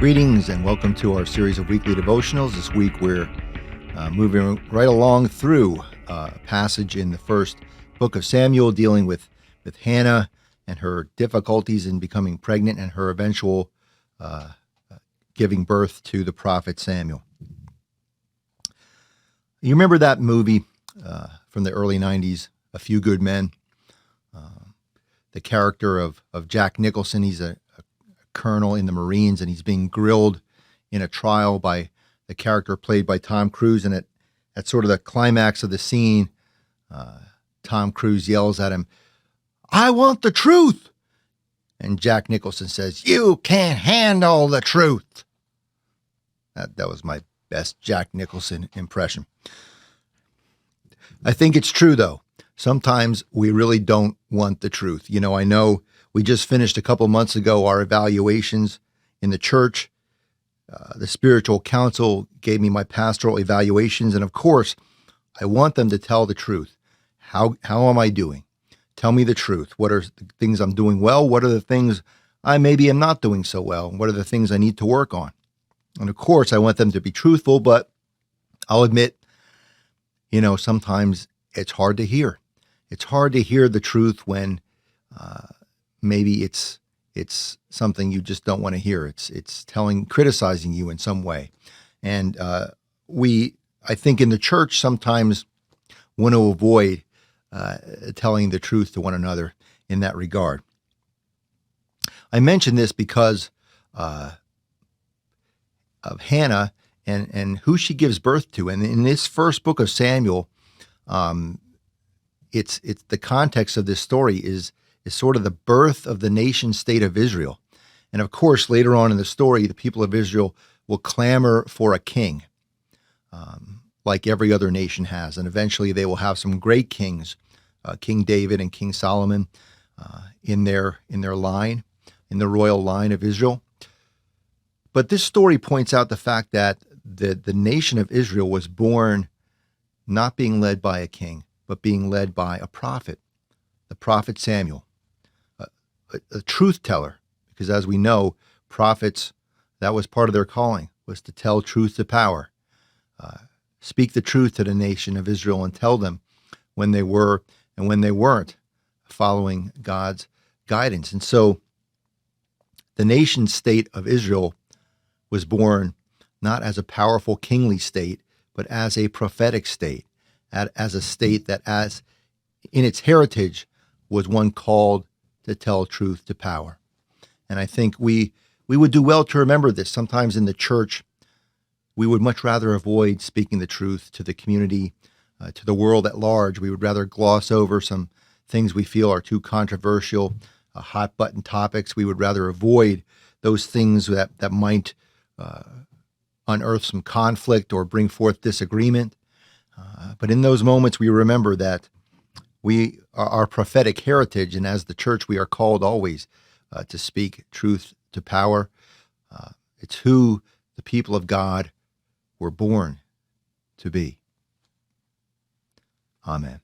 Greetings and welcome to our series of weekly devotionals. This week we're moving right along through a passage in the first book of Samuel dealing with Hannah and her difficulties in becoming pregnant and her eventual giving birth to the prophet Samuel. You remember that movie from the early 90s, A Few Good Men? The character of Jack Nicholson, he's a colonel in the Marines, and he's being grilled in a trial by the character played by Tom Cruise. And at sort of the climax of the scene, Tom Cruise yells at him, "I want the truth." And Jack Nicholson says, "You can't handle the truth." That was my best Jack Nicholson impression. I think it's true, though. Sometimes we really don't want the truth. I know we just finished a couple months ago our evaluations in the church. The spiritual council gave me my pastoral evaluations, and of course, I want them to tell the truth. How am I doing? Tell me the truth. What are the things I'm doing well? What are the things I maybe am not doing so well? What are the things I need to work on? And of course, I want them to be truthful, but I'll admit, sometimes it's hard to hear. It's hard to hear the truth when maybe it's something you just don't want to hear. It's criticizing you in some way. And I think in the church sometimes want to avoid telling the truth to one another in that regard. I mention this because of Hannah and who she gives birth to. And in this first book of Samuel, it's the context of this story is sort of the birth of the nation state of Israel. And of course, later on in the story, the people of Israel will clamor for a king, like every other nation has. And eventually they will have some great kings, King David and King Solomon, in their line, in the royal line of Israel. But this story points out the fact that the nation of Israel was born not being led by a king, but being led by a prophet, the prophet Samuel, a truth teller, because as we know, prophets, that was part of their calling, was to tell truth to power, speak the truth to the nation of Israel and tell them when they were and when they weren't following God's guidance. And so the nation state of Israel was born not as a powerful kingly state, but as a prophetic state, as a state that, as in its heritage, was one called to tell truth to power. And I think we would do well to remember this. Sometimes in the church, we would much rather avoid speaking the truth to the community, to the world at large. We would rather gloss over some things we feel are too controversial, hot button topics. We would rather avoid those things that might unearth some conflict or bring forth disagreement. But in those moments, we remember that we are our prophetic heritage, and as the church, we are called always to speak truth to power. It's who the people of God were born to be. Amen.